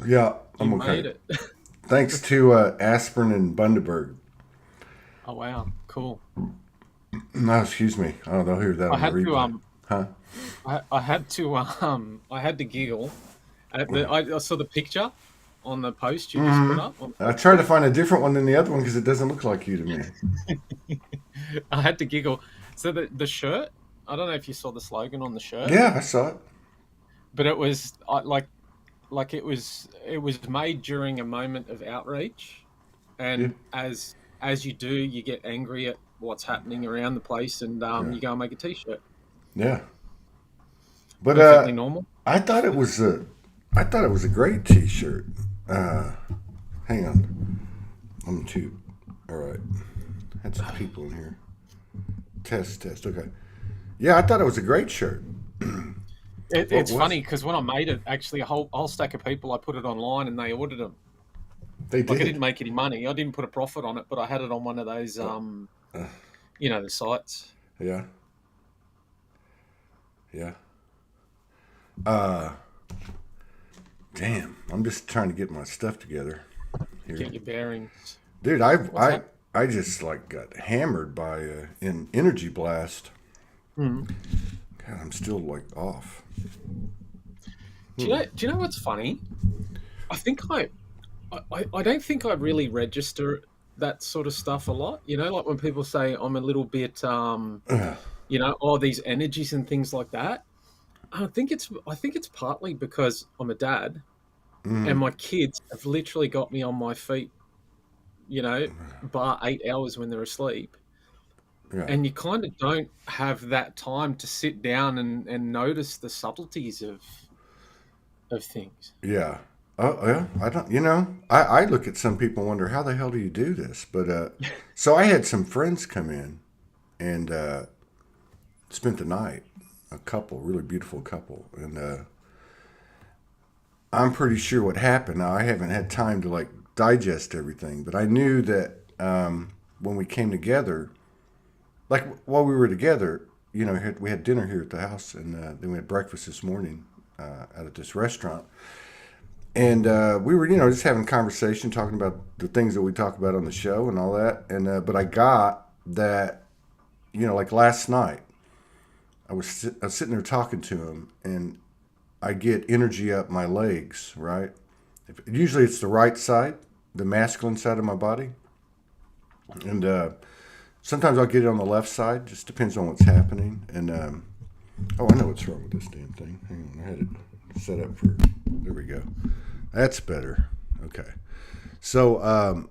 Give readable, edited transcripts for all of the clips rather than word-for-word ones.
Yeah, You I'm okay. made it. Thanks to aspirin and Bundaberg. Oh wow, cool. No, excuse me. Oh, they'll hear that I on the had to replay. Huh? I had to giggle at I saw the picture on the post you just put Mm-hmm. up on I tried Facebook. to find a different one than the other one because it doesn't look like you to me. I had to giggle. So the shirt, I don't know if you saw the slogan on the shirt, Yeah, I saw it. but it was like it was made during a moment of outreach, Yeah, and as you do, you get angry at what's happening around the place, and yeah, you go and make a t-shirt. yeah. But Perfectly normal. I thought it was I thought it was a great T-shirt. Uh, hang on, I'm too. All right, had some people in here. Test, test. Okay. Yeah, I thought it was a great shirt. What It's was funny it? because when I made it, actually a whole stack of people, I put it online and they ordered them. They Like I did. didn't make any money, I didn't put a profit on it, but I had it on one of those, Uh, the sites. yeah, yeah. Uh, Damn, I'm just trying to get my stuff together here, Get your bearings. dude. What's that? I just like got hammered by an energy blast. Mm. God, I'm still like off. Do you know? Do you know what's funny? I think I don't think I really register that sort of stuff a lot. Like when people say I'm a little bit, all these energies and things like that. I think it's partly because I'm a dad and Mm, my kids have literally got me on my feet, bar 8 hours when they're asleep. yeah, And you kind of don't have that time to sit down and notice the subtleties of things. yeah. Oh, yeah. I don't. I look at some people and wonder how the hell do you do this? But so I had some friends come in and spent the night. A couple, really beautiful couple, and I'm pretty sure what happened. Now I haven't had time to like digest everything, but I knew that when we came together, like while we were together, we had dinner here at the house, and then we had breakfast this morning out at this restaurant, and we were, just having a conversation, talking about the things that we talk about on the show and all that, and but I got that, like last night, I was sitting there talking to him, and I get energy up my legs, right? Usually it's the right side, the masculine side of my body, and sometimes I'll get it on the left side. Just depends on what's happening. And oh, I know what's wrong with this damn thing. Hang on, I had it set up for. There we go. That's better. Okay. So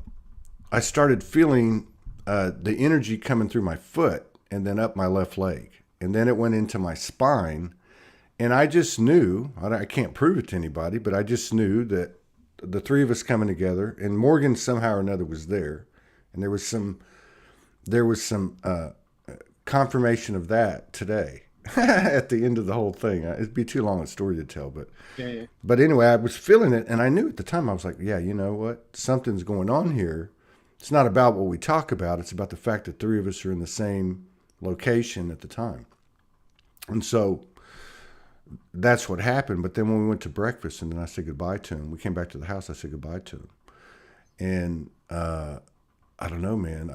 I started feeling the energy coming through my foot and then up my left leg, and then it went into my spine. And I just knew, I can't prove it to anybody, but I just knew that the three of us coming together, and Morgan somehow or another was there, and there was some confirmation of that today at the end of the whole thing. It'd be too long a story to tell, but Yeah, yeah. but anyway, I was feeling it, and I knew at the time I was like, yeah, you know what, something's going on here. It's not about what we talk about; it's about the fact that three of us are in the same location at the time, and so that's what happened. But then when we went to breakfast and then I said goodbye to him, we came back to the house. I said goodbye to him, and I don't know, man.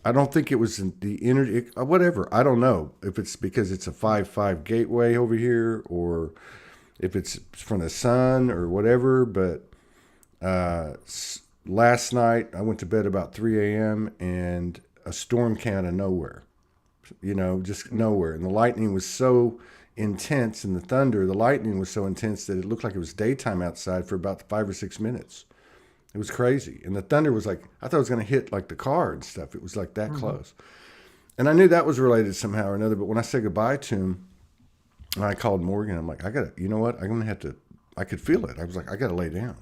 I don't think it was the energy, whatever. I don't know if it's because it's a 5-5 gateway over here or if it's from the sun or whatever. But uh, last night I went to bed about 3 a.m. and a storm came out of nowhere, just nowhere. And the lightning was so intense, and the lightning was so intense that it looked like it was daytime outside for about 5 or 6 minutes. It was crazy. And the thunder was like, I thought it was going to hit like the car and stuff. It was like that Hmm. close. And I knew that was related somehow or another. But when I said goodbye to him, and I called Morgan, I'm like, you know what? I'm going to have to, I could feel it. I was like, I got to lay down.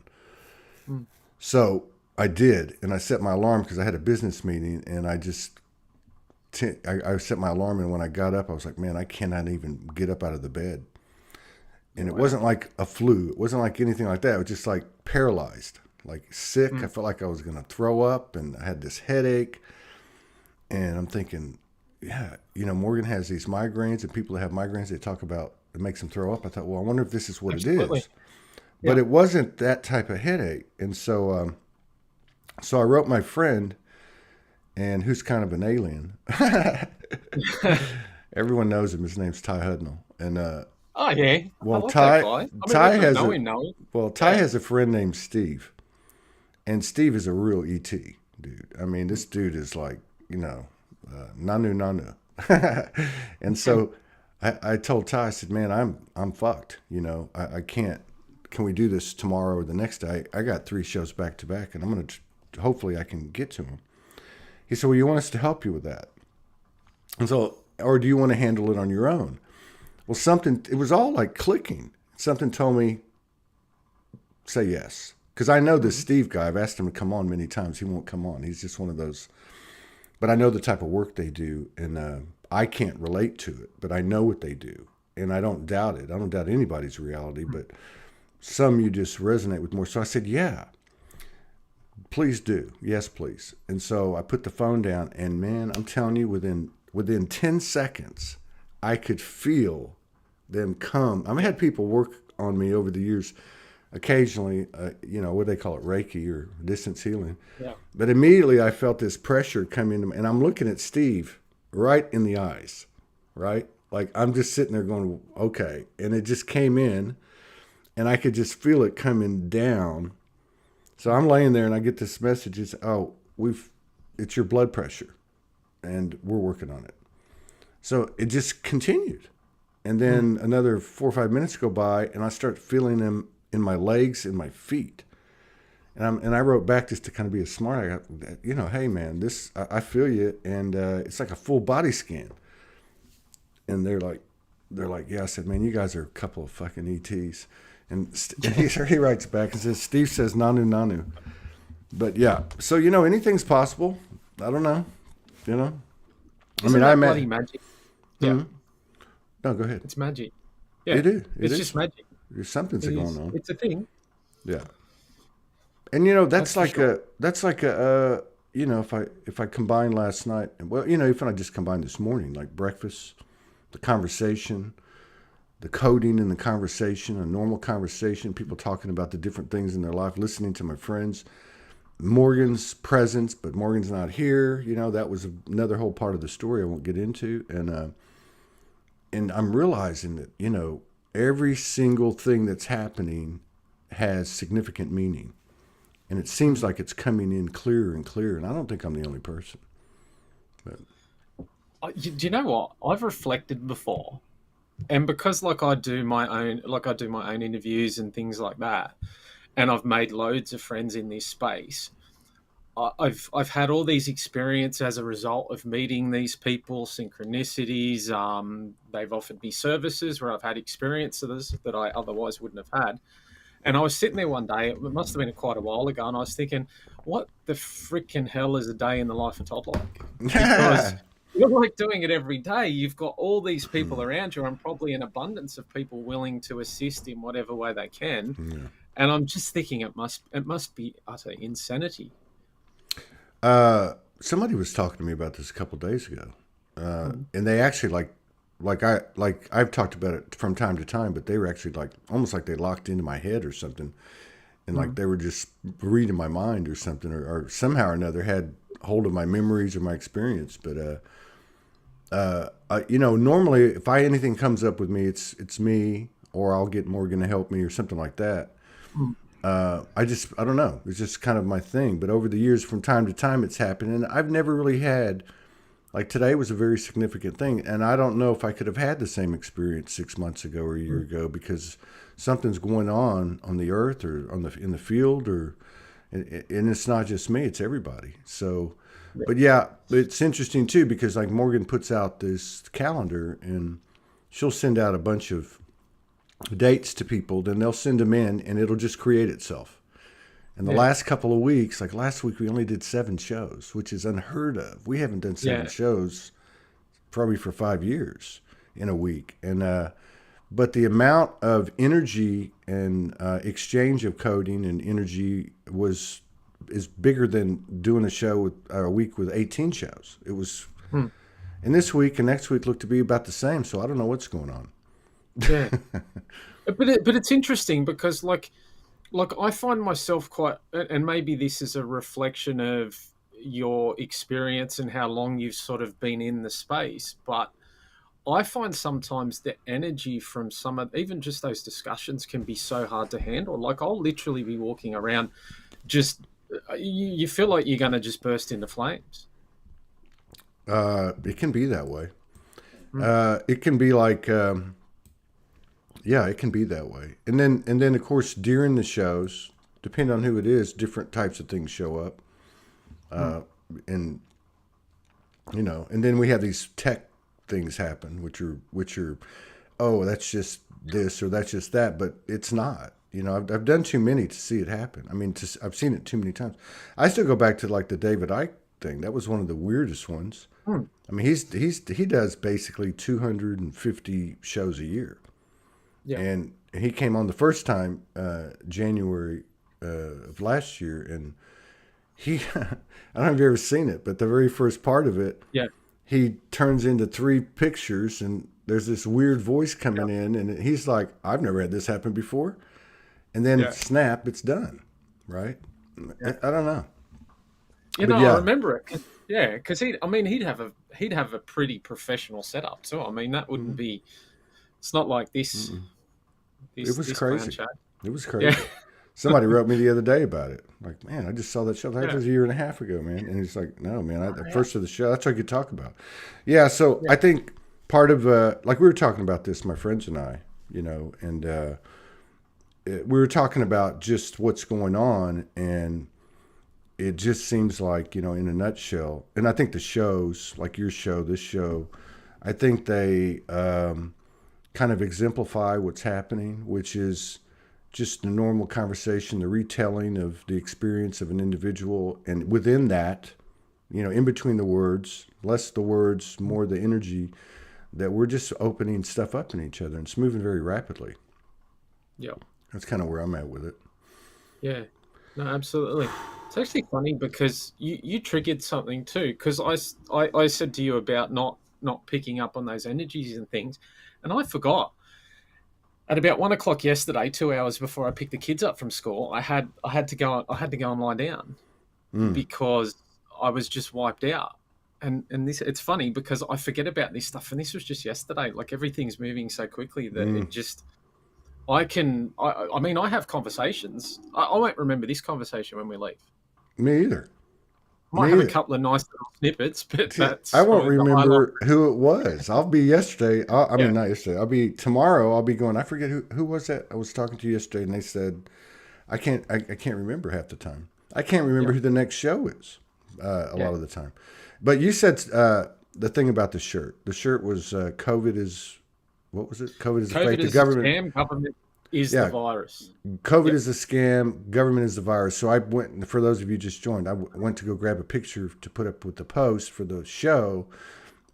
Hmm. So I did. And I set my alarm because I had a business meeting, and I set my alarm, and when I got up, I was like, man, I cannot even get up out of the bed. Yeah, And it wow. wasn't like a flu. It wasn't like anything like that. It was just like paralyzed, like sick. Hmm. I felt like I was going to throw up, and I had this headache. And I'm thinking, yeah, Morgan has these migraines, and people that have migraines, they talk about it makes them throw up. I thought, well, I wonder if this is what it Absolutely. is. but Yeah. it wasn't that type of headache. And so I wrote my friend, and who's kind of an alien. Everyone knows him. His name's Ty Hudnall, and Oh yeah, I well, love that guy. I mean, I Ty don't has know a him, know him. Ty Yeah. has a friend named Steve, and Steve is a real ET dude. I mean, this dude is like, nanu nanu. And so I told Ty, I said, man, I'm fucked. I can't. Can we do this tomorrow or the next day? I got 3 shows back to back, and I'm gonna hopefully I can get to him. He said, well, you want us to help you with that? And so, or do you want to handle it on your own? Well, it was all like clicking. Something told me, say yes. Because I know this Mhm. Steve guy. I've asked him to come on many times. He won't come on. He's just one of those. But I know the type of work they do, and I can't relate to it, but I know what they do. And I don't doubt it. I don't doubt anybody's reality, but some you just resonate with more. So I said, yeah, please do. Yes, please. And so I put the phone down, and man, I'm telling you, within 10 seconds, I could feel them come. I had people work on me over the years, occasionally, what they call it, Reiki or distance healing. Yeah. But immediately I felt this pressure come in, and I'm looking at Steve right in the eyes, right? Like I'm just sitting there going, okay. And it just came in, and I could just feel it coming down. So I'm laying there, and I get this message: it's your blood pressure, and we're working on it. So it just continued. And then another 4 or 5 minutes go by, and I start feeling them in my legs and my feet. And I wrote back just to kind of be a smart. I got, hey man, I feel you, and it's like a full body scan. And they're like, yeah. I said, man, you guys are a couple of fucking ETs. And he writes back and says, Steve says nanu nanu. But yeah, so anything's possible. I don't know, you know. Isn't I that met. bloody magic? Yeah, No, go ahead. it's magic. Yeah, It is. It it's is. just magic. There's something's It going is. on. It's a thing. Yeah. And That's for sure. that's like if I combine last night, well, even I just combined this morning, like breakfast, the conversation, the coding in the conversation, a normal conversation, people talking about the different things in their life, listening to my friends, Morgan's presence, but Morgan's not here. That was another whole part of the story I won't get into, and I'm realizing that every single thing that's happening has significant meaning. And it seems like it's coming in clearer and clearer. And I don't think I'm the only person. But Do you know what? I've reflected before, and because I do my own interviews and things like that, and I've made loads of friends in this space. I've had all these experiences as a result of meeting these people, synchronicities. They've offered me services where I've had experiences that I otherwise wouldn't have had. And I was sitting there one day, it must have been quite a while ago, and I was thinking, what the freaking hell is a day in the life of Todd like? Because you're like doing it every day. You've got all these people around you, and probably an abundance of people willing to assist in whatever way they can. yeah. And I'm just thinking it must be utter insanity. Somebody was talking to me about this a couple of days ago, and they actually I've talked about it from time to time, but they were actually like almost like they locked into my head or something, and like they were just reading my mind or something, or somehow or another had hold of my memories or my experience. But normally if anything comes up with me, it's me, or I'll get Morgan to help me or something like that. I don't know. It's just kind of my thing. But over the years, from time to time, it's happened, and I've never really had. Like today was a very significant thing, and I don't know if I could have had the same experience 6 months ago or a year ago, because something's going on the earth or in the field, and it's not just me; it's everybody. So, but yeah, it's interesting too, because like Morgan puts out this calendar, and she'll send out a bunch of dates to people, then they'll send them in, and it'll just create itself. And the Yeah, last couple of weeks, like last week, we only did 7 shows, which is unheard of. We haven't done 7 yeah, shows probably for 5 years in a week. And but the amount of energy and exchange of coding and energy is bigger than doing a week with 18 shows. It was, hmm, and this week and next week look to be about the same. So I don't know what's going on. yeah. But it's interesting because like like I find myself quite, and maybe this is a reflection of your experience and how long you've sort of been in the space, but I find sometimes the energy from some of even just those discussions can be so hard to handle. Like I'll literally be walking around just you feel like you're going to just burst into flames. It can be that way. Mm. It can be like, yeah, it can be that way. And then of course during the shows, depending on who it is, different types of things show up. Mm. And and then we have these tech things happen, which are, oh, that's just this or that's just that, but it's not. I've done too many to see it happen. I mean, I've seen it too many times. I still go back to like the David Icke thing. That was one of the weirdest ones. Mm. I mean, he does basically 250 shows a year, Yeah. and he came on the first time January of last year, and he I don't know if you've ever seen it, but the very first part of it, Yeah. he turns into three pictures, and there's this weird voice coming in, and he's like, "I've never had this happen before," and then Yeah. snap, it's done, right? Yeah. I don't know, You but know, I yeah. remember it. Yeah, because I mean, he'd have a pretty professional setup too. I mean, that wouldn't Mm-mm, be. It's not like mm-mm. It was this clown crazy. show. It was Yeah, crazy. Somebody wrote me the other day about it. Like, man, I just saw that show. That yeah, was a year and a half ago, man. And he's like, no, man, oh, the yeah, first of the show, that's what I could talk about. Yeah, so yeah, I think part of, like we were talking about this, my friends and I, and we were talking about just what's going on. And it just seems like, in a nutshell, and I think the shows, like your show, this show, I think they kind of exemplify what's happening, which is just the normal conversation, the retelling of the experience of an individual, and within that, in between the words, less the words, more the energy, that we're just opening stuff up in each other, and it's moving very rapidly. yeah, That's kind of where I'm at with it. yeah. No, absolutely. It's actually funny because you triggered something too. Because I said to you about not picking up on those energies and things, and I forgot. At about 1 o'clock yesterday, 2 hours before I picked the kids up from school, I had to go and lie down Mm. because I was just wiped out. And this it's funny because I forget about this stuff, and this was just yesterday. Like everything's moving so quickly that Mm. it just I mean I have conversations. I won't remember this conversation when we leave. Me either. I might Me have a either. couple of nice little snippets, but See, I that's won't probably the highlight. remember who it was. I'll be yesterday. I Yeah, mean, not yesterday. I'll be tomorrow. I'll be going. I forget who was that. I was talking to yesterday, and they said I can't remember half the time. I can't remember yeah, who the next show is a yeah. lot of the time. But you said the thing about the shirt. The shirt was COVID is what was it? COVID is a COVID fake. The is a government. scam. Government is the Yeah, virus. COVID Yep. is a scam. Government is the virus. So I went. For those of you just joined, went to go grab a picture to put up with the post for the show,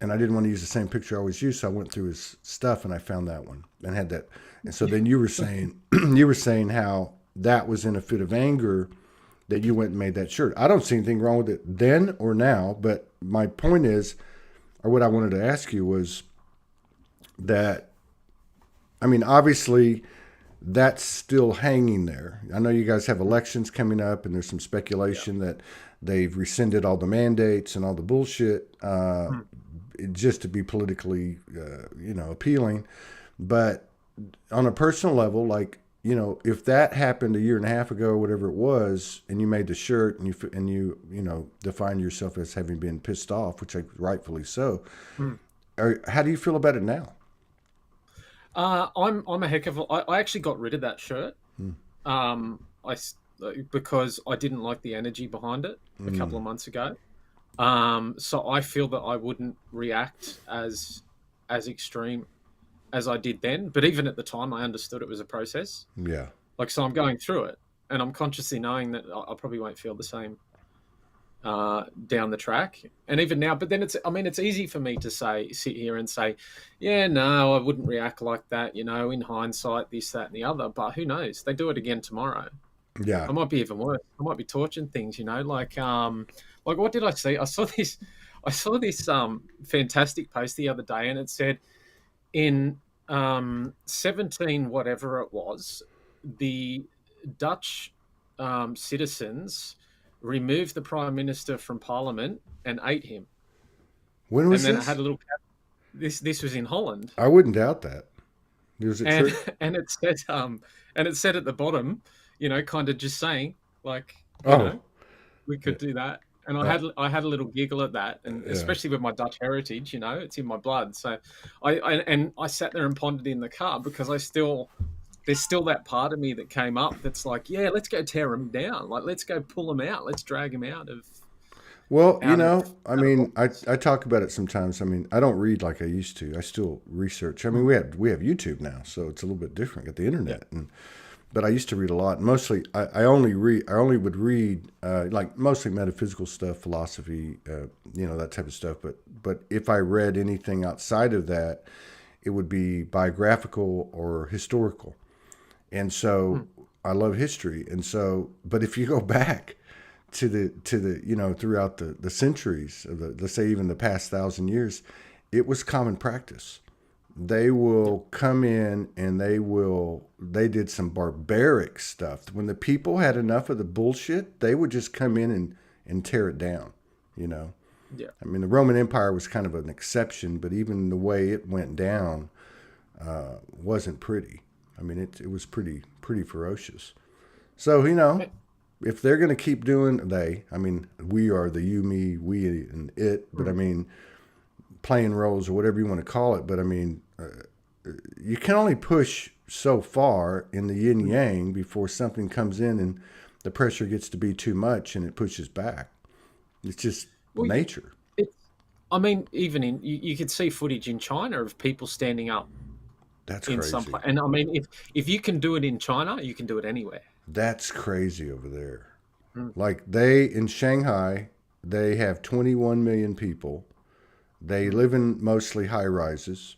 and I didn't want to use the same picture I always use. So I went through his stuff and I found that one and had that. And so then you were saying you were saying how that was in a fit of anger that you went and made that shirt. I don't see anything wrong with it then or now, but my point is, or what I wanted to ask you was that, I mean, obviously that's still hanging there. I know you guys have elections coming up, and there's some Yeah. speculation that they've rescinded all the mandates and all the bullshit Mm. just to be politically, appealing. But on a personal level, like, if that happened a year and a half ago or whatever it was, and you made the shirt and you defined yourself as having been pissed off, which rightfully so, Mm. how do you feel about it now? I'm a heck of a. I actually got rid of that shirt. Mm. I because I didn't like the energy behind it a couple Mm. of months ago. So I feel that I wouldn't react as extreme as I did then. But even at the time, I understood it was a process. Yeah. Like so, I'm going through it, and I'm consciously knowing that I probably won't feel the same down the track. And even now, but then I mean, it's easy for me to sit here and say, yeah, no, I wouldn't react like that, in hindsight, this, that, and the other. But who knows? They do it again tomorrow. Yeah. I might be even worse. I might be torching things, like what did I see? I saw this fantastic post the other day, and it said in 17 whatever it was, the Dutch citizens removed the prime minister from parliament and ate him. When And was then it had this? a little. This was in Holland, I wouldn't doubt that. Is it and true? and it said and it said at the bottom, kind of just saying like, Oh, we yeah. could do that. And Uh, I had a little giggle at that, and yeah. especially with my Dutch heritage, it's in my blood. So I sat there and pondered in the car because there's still that part of me that came up that's like, yeah, let's go tear them down, like let's go pull them out, let's drag them out of Well, out of I out of mean, office. I talk about it sometimes. I mean, I don't read like I used to. I still research. I mean, Mm, we have YouTube now, so it's a little bit different. Got the yeah. internet, and but I used to read a lot. Mostly, I only would read like mostly metaphysical stuff, philosophy, that type of stuff. But if I read anything outside of that, it would be biographical or historical. And so Mm, I love history. And so, but if you go back to the throughout the centuries of the, let's say even the past 1,000 years, it was common practice. They yeah. will come in and they did some barbaric stuff. When the people had enough of the bullshit, they would just come in and tear it down, you know. Yeah. I mean, the Roman Empire was kind of an exception, but even the way it went down wasn't pretty. I mean, it was pretty ferocious. So Eh, if they're going to keep doing I mean, we are the you, me, we, and it. But I mm, mean, playing roles or whatever you want to call it. But I mean, you can only push so far in the yin mm. yang before something comes in and the pressure gets to be too much and it pushes back. It's just Well, nature. it's. I mean, even you could see footage in China of people standing up That's in some crazy. place, and I mean, if you can do it in China, you can do it anywhere. That's crazy over there. Mm, Like they in Shanghai, they have 21 million people. They mm. live in mostly high rises,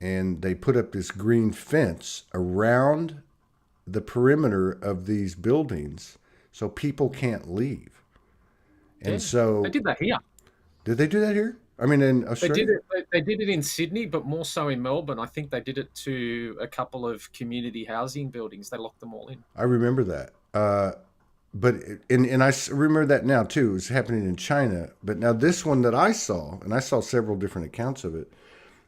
and they put up this green fence around the perimeter of these buildings so people can't leave. And Yeah, they so, did that here. did they do that here? I mean, in They did Australia? it. They did it in Sydney, but more so in Melbourne. I think they did it to a couple of community housing buildings. They locked them all in. I remember that. But and remember that now too. It was happening in China. But now this one that I saw, and I saw several different accounts of it.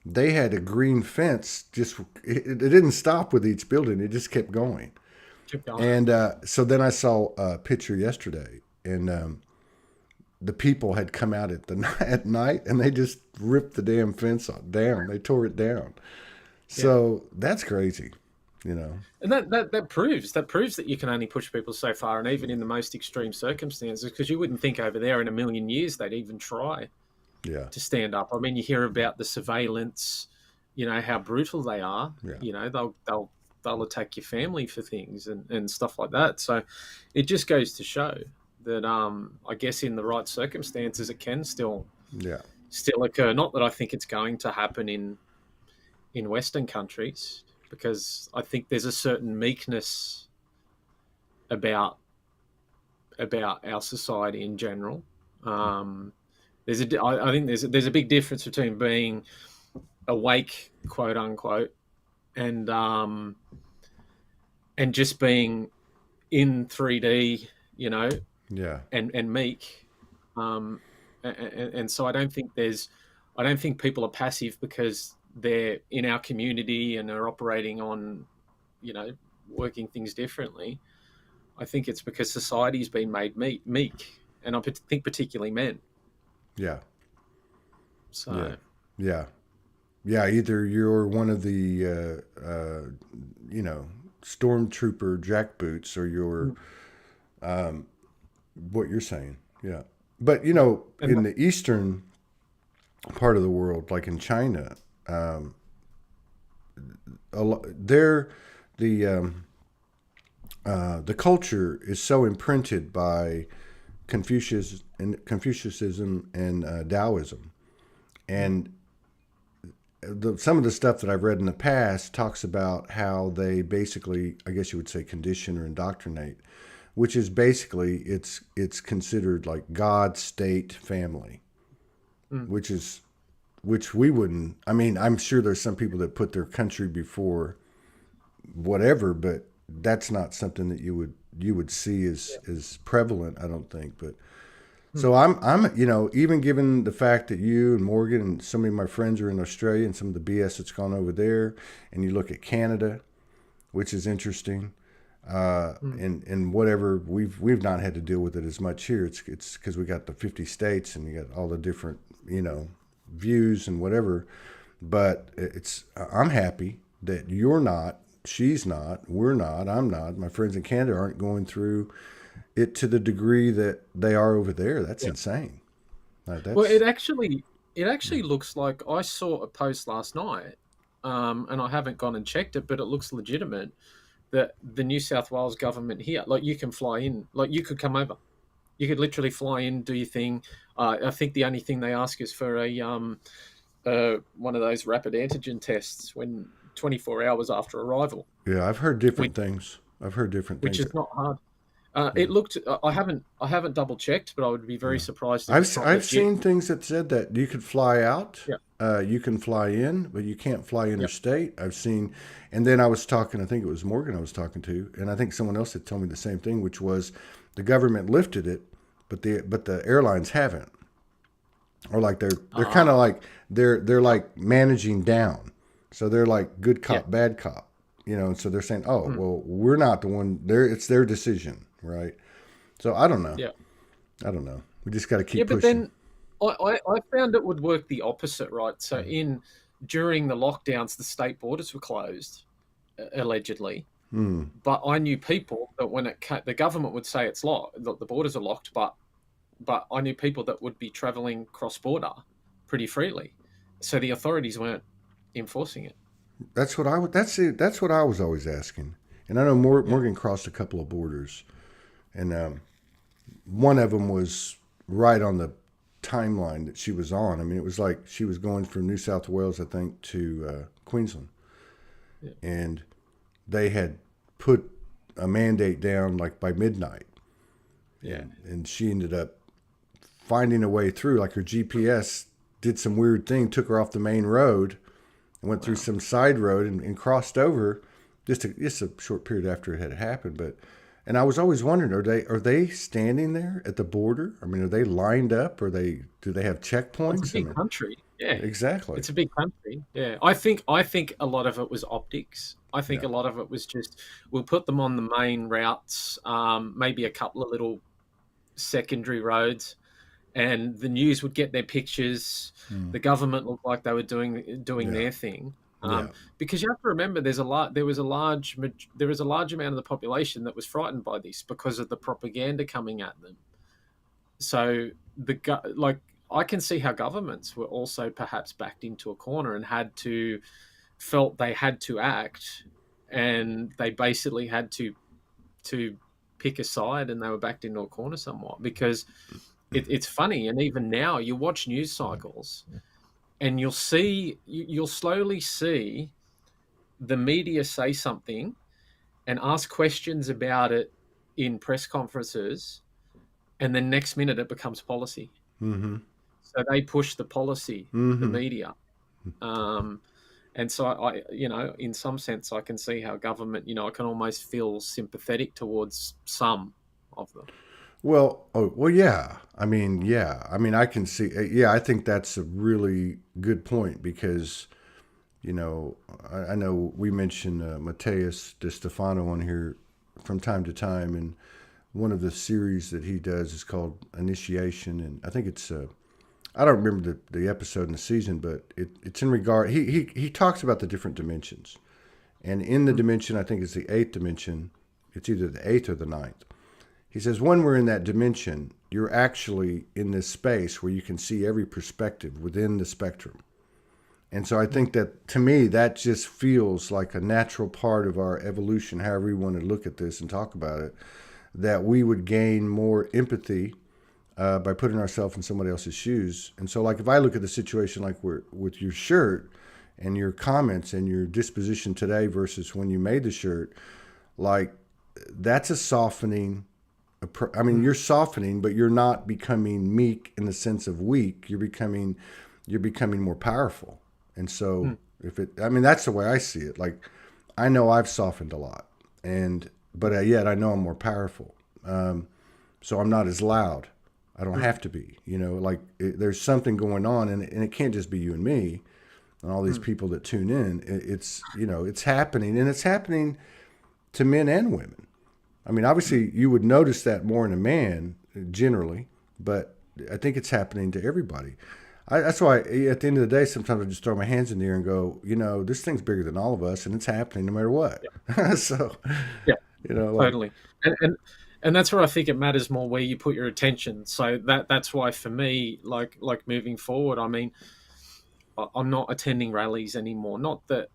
They had a green fence. Just it didn't stop with each building. It just kept going. Keep going. And so then I saw a picture yesterday, and the people had come out at night, and they just ripped the damn fence down. They tore it down. Yeah, So that's crazy, you know. and that proves that you can only push people so far, and even in the most extreme circumstances, because you wouldn't think over there in a million years they'd even try Yeah, to stand up. I mean, you hear about the surveillance, how brutal they are. yeah, They'll attack your family for things and stuff like that. So it just goes to show that I guess in the right circumstances it can yeah, still occur. Not that I think it's going to happen in Western countries, because I think there's a certain meekness about our society in general. Um, I think there's a big difference between being awake, quote unquote, and just being in 3D, yeah, and meek. And so I don't think people are passive because they're in our community and are operating on, working things differently. I think it's because society's been made meek, and I think particularly men. yeah, yeah, So yeah, yeah. Either you're one of the you know stormtrooper jackboots, or you're what you're saying. Yeah, but and in the eastern part of the world, like in China, they're the the culture is so imprinted by Confucianism and Taoism, and some of the stuff that I've read in the past talks about how they basically, I guess you would say, condition or indoctrinate, which is basically it's considered like God, state, family, mm, which is which we wouldn't. I mean, I'm sure there's some people that put their country before whatever, but that's not something that you would see as prevalent, I don't think. But Hmm. so I'm even given the fact that you and Morgan and so many of my friends are in Australia and some of the BS that's gone over there, and you look at Canada, which is interesting. Hmm. And whatever we've not had to deal with it as much here. It's because we got the 50 states and you got all the different views and whatever. But I'm happy that you're not, she's not, we're not, I'm not. My friends in Canada aren't going through it to the degree that they are over there. That's Yeah. insane. Well, That's it actually looks like I saw a post last night, and I haven't gone and checked it, but it looks legitimate that the New South Wales government here, like you can fly in, like you could come over, you could literally fly in, do your thing. I think the only thing they ask is for a one of those rapid antigen tests when 24 hours after arrival, yeah. I've heard different which things. I've heard different which things. is not hard. Yeah. It looked. I haven't double checked, but I would be very Yeah. surprised if I've it's not I've legit. seen things that said that you could fly out, Yeah. you can fly in, but you can't fly Yep. interstate. I've seen, and then I was talking. I think it was Morgan I was talking to, and I think someone else had told me the same thing, which was the government lifted it, but the airlines haven't, or like they're kind of Ah. like they're like managing down, so they're like good Yeah. cop bad cop, and so they're saying, oh Mm. well, we're not the one. It's their decision, right? So I don't know. Yeah. I don't know. We just got to Yeah, keep but pushing. then I found it would work the opposite, right? So in during the lockdowns, the state borders were closed, allegedly. Hmm. But I knew people that when the government would say it's locked, the borders are locked, but I knew people that would be traveling cross border pretty freely. So the authorities weren't enforcing it. That's what I would. That's it. That's what I was always asking. And I know Yeah. Morgan crossed a couple of borders, and one of them was right on the timeline that she was on. I mean, it was like she was going from New South Wales, I think, to Queensland, Yeah. and they had put a mandate down like by midnight, Yeah. and she ended up finding a way through. Like her GPS did some weird thing, took her off the main road, and went through Wow. some side road and crossed over just a short period after it had happened. But and I was always wondering, are they standing there at the border? I mean, are they lined up? Do they have Well, it's a checkpoints? I big mean, country. Yeah. exactly. It's a big country. Yeah. I think a lot of it was optics. I think Yeah. a lot of it was just we'll put them on the main routes, maybe a couple of little secondary roads, and the news would get their pictures. Mm. The government looked like they were doing Yeah. their thing. Yeah. Because you have to remember, there was a large amount of the population that was frightened by this because of the propaganda coming at them. So like I can see how governments were also perhaps backed into a corner and felt they had to act, and they basically had to pick a side, and they were backed into a corner somewhat because it's funny, and even now you watch news cycles and you'll slowly see the media say something and ask questions about it in press conferences, and then next minute it becomes policy. Mm-hmm. So they push the policy, the Mm-hmm. media. Um, and so in some sense, I can see how government, I can almost feel sympathetic towards some of them. Well, yeah. I mean, yeah. I mean, I can see. Yeah, I think that's a really good point because I know we mentioned Mateus De Stefano on here from time to time, and one of the series that he does is called Initiation, and I think it's I don't remember the episode in the season, but it's in regard. He talks about the different dimensions, and in the Hmm. dimension, I think it's the eighth dimension. It's either the eighth or the ninth. He says when we're in that dimension, you're actually in this space where you can see every perspective within the spectrum. And so I Hmm. think that to me, that just feels like a natural part of our evolution, however you want to look at this and talk about it, that we would gain more empathy by putting ourselves in somebody else's shoes. And so, like, if I look at the situation like with your shirt and your comments and your disposition today versus when you made the shirt, like, that's a softening. I mean, Hmm. you're softening, but you're not becoming meek in the sense of weak. You're becoming more powerful. And Hmm. so, I mean, that's the way I see it. Like, I know I've softened a lot, and but yet I know I'm more powerful. So I'm not as loud. I don't mm, have to be. Like there's something going on, and it can't just be you and me and all these mm, people that tune in. It's happening, and it's happening to men and women. I mean, mm. obviously, you would notice that more in a man generally, but I think it's happening to everybody. That's why at the end of the day, sometimes I just throw my hands in the air and go, this thing's bigger than all of us, and it's happening no matter what. Yeah, So, yeah, like, totally. And that's where I think it matters more where you put your attention. So that's why for me, like moving forward, I mean, I'm not attending rallies anymore. Not that,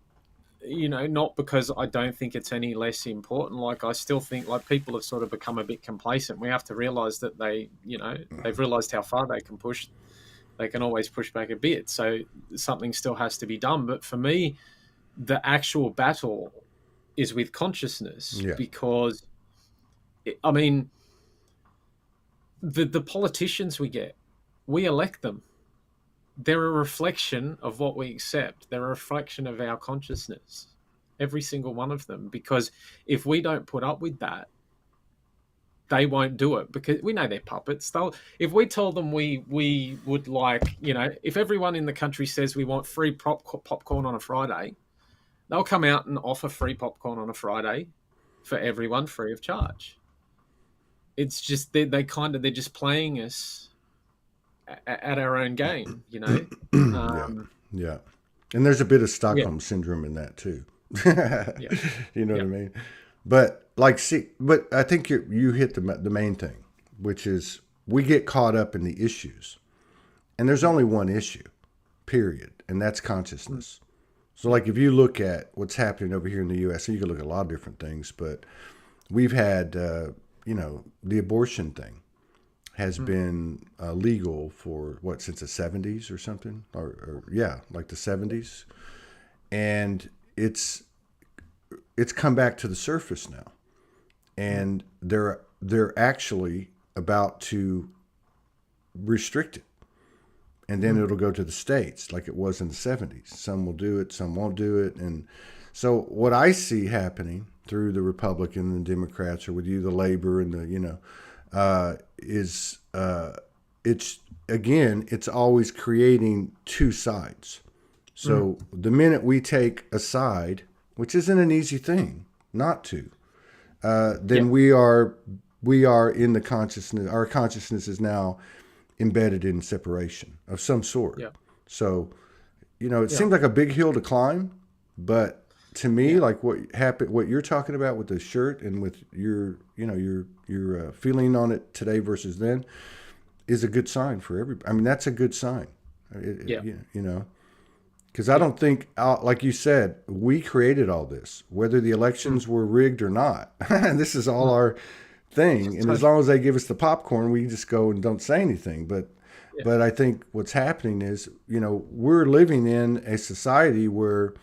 not because I don't think it's any less important. Like I still think like people have sort of become a bit complacent. We have to realize that they've realized how far they can push. They can always push back a bit. So something still has to be done. But for me, the actual battle is with consciousness yeah, because, I mean, the politicians we elect them. They're a reflection of what we accept. They're a reflection of our consciousness, every single one of them. Because if we don't put up with that, they won't do it because we know they're puppets. If we told them we would if everyone in the country says we want free popcorn on a Friday, they'll come out and offer free popcorn on a Friday for everyone free of charge. It's just they're just playing us at our own game. yeah, Um, yeah. And there's a bit of yeah, Stockholm syndrome in that too. yeah, You know what yeah, I mean? But like, see, but I think you hit the main thing, which is we get caught up in the issues, and there's mm, only one issue, period, and that's mm, consciousness. So, yeah, like, if you look at what's happening over here in the U.S., so you can look at a lot of different things, but we've had, the abortion thing has mm, been legal for what, since the 70s or something, or yeah, like the 70s, and it's come back to the surface now, mm, and they're actually about to restrict it, and then mm, it'll go to the states like it was in the 70s. Some will do it, some won't do it. And so what I see happening through the Republican and Democrats, or with you, the Labor and the, is it's again, it's always creating two sides. mm, So the minute we take a side, which isn't an easy thing not to, yeah, then we are in the consciousness. Our consciousness is now embedded in separation of some sort. yeah, So, it yeah, seems like a big hill to climb, but to me, yeah. like what happened, what you're talking about with the shirt and with your feeling on it today versus then is a good sign for everybody. I mean, that's a good sign. Yeah. Because I Yeah. don't think, like you said, we created all this, whether the Mm, elections were rigged or not. This is all mm. our thing, and as Totally. long as they give us the popcorn, we just go and don't say anything. But Yeah. but I think what's happening is, we're living in a society where,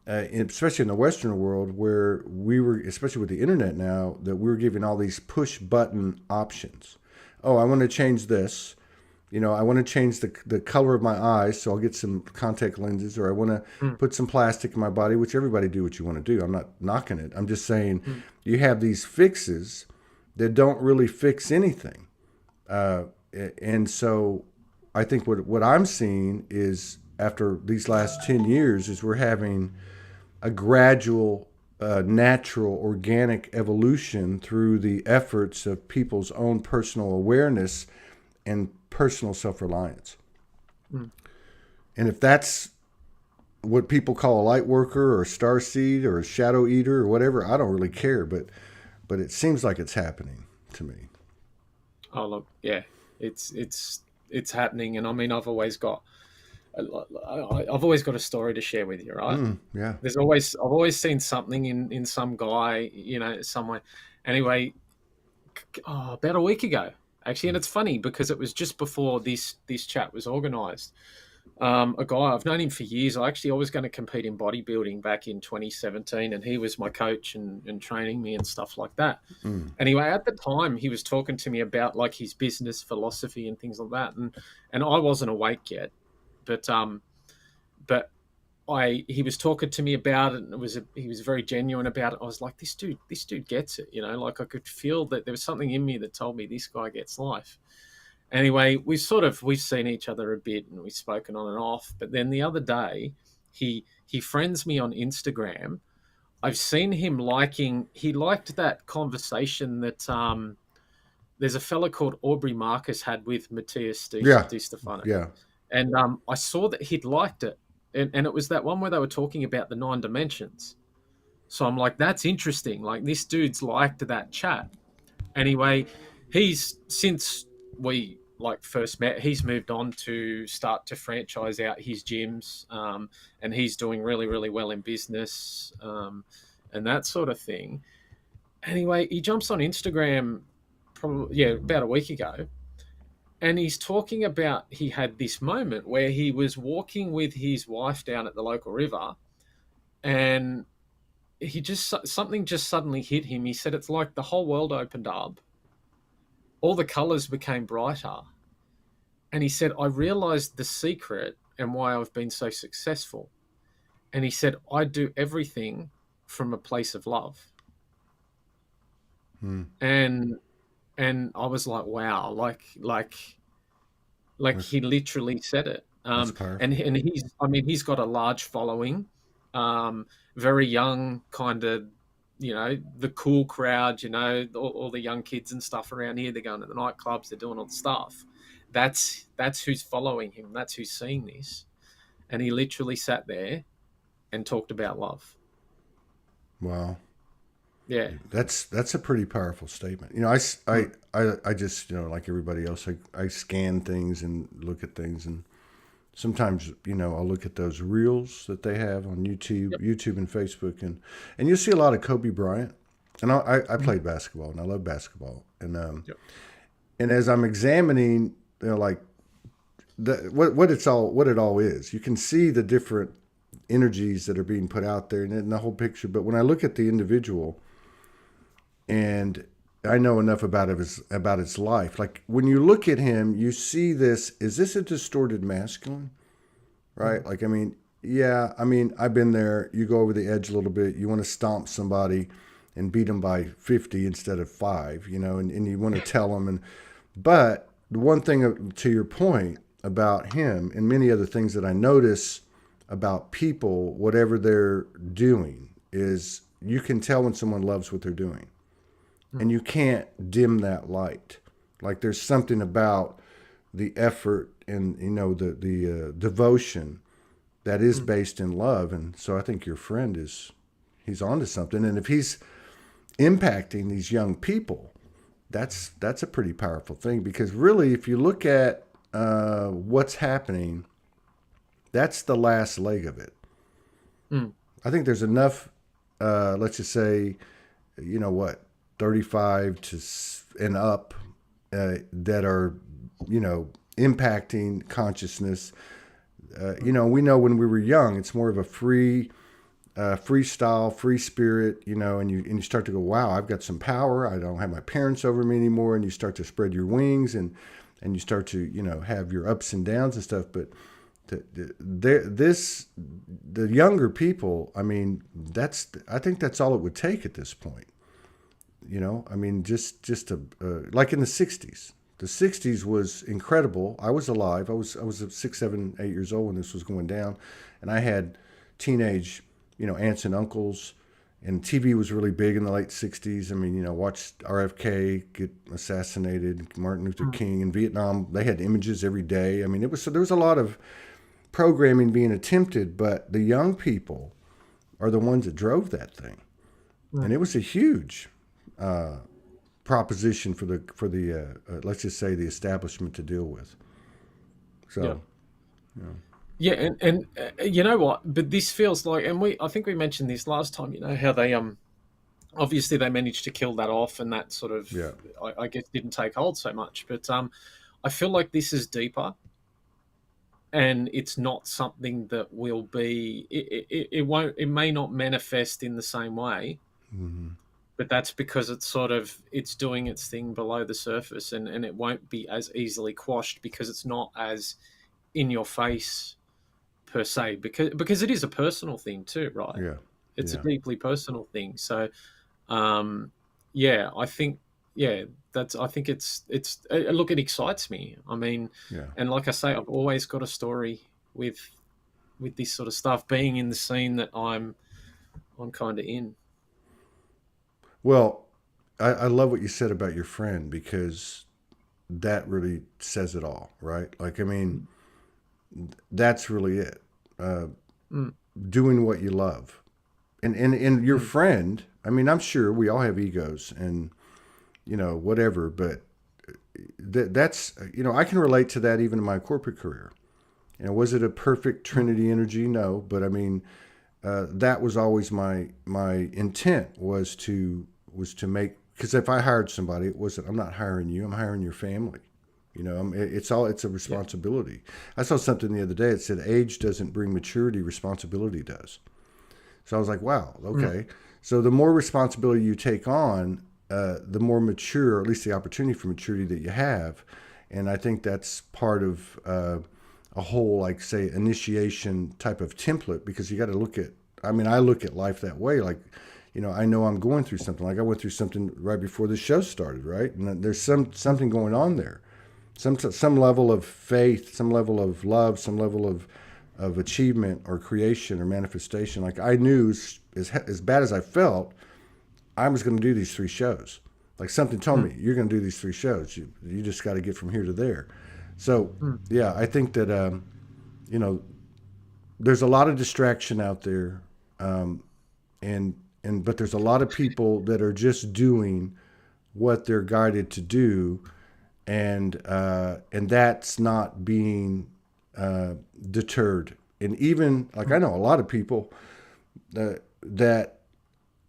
especially in the Western world, where we were, especially with the internet now, that we're giving all these push button options. Oh, I want to change this. I want to change the color of my eyes, so I'll get some contact lenses, or I want to Mm, put some plastic in my body, which everybody do what you want to do. I'm not knocking it. I'm just saying mm, you have these fixes that don't really fix anything. Uh, and so I think what I'm seeing is after these last 10 years is we're having a gradual, natural, organic evolution through the efforts of people's own personal awareness and personal self-reliance. mm. And if that's what people call a light worker or a star seed or a shadow eater or whatever, I don't really care, but it seems like it's happening to me. Oh, look, yeah, it's happening, and I mean, I've always got a story to share with you, right? Yeah. I've always seen something in some guy, somewhere. Anyway, about a week ago, actually, and it's funny because it was just before this chat was organised. A guy I've known him for years. I was going to compete in bodybuilding back in 2017, and he was my coach and training me and stuff like that. Mm. Anyway, at the time, he was talking to me about like his business philosophy and things like that, and I wasn't awake yet, but but he was talking to me about it, and he was very genuine about it. I was like, this dude gets it, like I could feel that there was something in me that told me this guy gets life. Anyway, we've seen each other a bit and we've spoken on and off. But then the other day, he friends me on Instagram. I've seen him he liked that conversation that there's a fella called Aubrey Marcus had with Matthias Yeah, Di Stefano. yeah. And I saw that he'd liked it. And it was that one where they were talking about the 9 dimensions. So I'm like, that's interesting. Like, this dude's liked that chat. Anyway, since we first met, he's moved on to start to franchise out his gyms, and he's doing really, really well in business, and that sort of thing. Anyway, he jumps on Instagram probably about a week ago, and he's talking about he had this moment where he was walking with his wife down at the local river, and something just suddenly hit him. He said it's like the whole world opened up, all the colors became brighter, and he said I realized the secret and why I've been so successful. And he said I do everything from a place of love. And I was like, wow, he literally said it. That's powerful. And he's got a large following, very young, kind of, the cool crowd, all the young kids and stuff around here. They're going to the nightclubs, they're doing all the stuff. That's who's following him. That's who's seeing this. And he literally sat there and talked about love. Wow. Yeah. That's a pretty powerful statement. I just, like everybody else, I scan things and look at things, and sometimes, I'll look at those reels that they have on YouTube, YouTube and Facebook, and you'll see a lot of Kobe Bryant. And I played basketball, and I love basketball. And and as I'm examining, what it all is, you can see the different energies that are being put out there and the whole picture. But when I look at the individual, and I know enough about its life. Like, when you look at him, you see this. Is this a distorted masculine? Right? Like, I've been there. You go over the edge a little bit. You want to stomp somebody and beat them by 50 instead of 5, and you want to tell them. But the one thing, to your point about him, and many other things that I notice about people, whatever they're doing, is you can tell when someone loves what they're doing. And you can't dim that light. Like, there's something about the effort and, the devotion that is based in love. And so I think your friend he's onto something. And if he's impacting these young people, that's a pretty powerful thing. Because really, if you look at what's happening, that's the last leg of it. I think there's enough, let's just say, 35 and up that are, impacting consciousness. We know when we were young, it's more of a freestyle, free spirit, and you start to go, wow, I've got some power. I don't have my parents over me anymore. And you start to spread your wings and you start to, have your ups and downs and stuff. But the younger people, I think that's all it would take at this point. Just to, like in the 60s. The 60s was incredible. I was alive. I was 6, 7, 8 years old when this was going down. And I had teenage, aunts and uncles. And TV was really big in the late 60s. Watched RFK get assassinated, Martin Luther King in Vietnam. They had images every day. There was a lot of programming being attempted, but the young people are the ones that drove that thing. And it was a huge proposition for the let's just say the establishment to deal with. So, and you know what? But this feels like, and I think we mentioned this last time. How they obviously they managed to kill that off, and that sort of I guess didn't take hold so much. But I feel like this is deeper, and it's not something that will be. It may not manifest in the same way. Mm-hmm. But that's because it's doing its thing below the surface, and it won't be as easily quashed because it's not as in your face per se, because it is a personal thing too, right? Yeah. It's a Yeah. deeply personal thing. So, um, yeah, I think, yeah, I think look, it excites me. I mean, Yeah. and like I say, I've always got a story with this sort of stuff, being in the scene that I'm kind of in. Well, I love what you said about your friend because that really says it all, right? Like, I mean, Mm, that's really it. Uh, mm, doing what you love. And your mm, friend, I mean, I'm sure we all have egos and, whatever, but that's, I can relate to that even in my corporate career. Was it a perfect mm, Trinity energy? No, but I mean, that was always my intent was to make, because if I hired somebody, it wasn't, I'm not hiring you, I'm hiring your family. It's a yeah. responsibility. I saw something the other day. It said age doesn't bring maturity, responsibility does. So I was like, wow, Mm, okay. So the more responsibility you take on, the more mature, or at least the opportunity for maturity that you have. And I think that's part of a whole, like, say, initiation type of template, because you got to look at, I mean, I look at life that way. Like, I know I'm going through something. Like I went through something right before the show started, right? And there's something going on there, some level of faith, some level of love, some level of achievement or creation or manifestation. Like I knew, as bad as I felt, I was going to do these three shows. Like something told mm, me, you're going to do these three shows. You just got to get from here to there. So mm, yeah, I think that you know there's a lot of distraction out there, and but there's a lot of people that are just doing what they're guided to do, and that's not being deterred. And even like I mm, know a lot of people that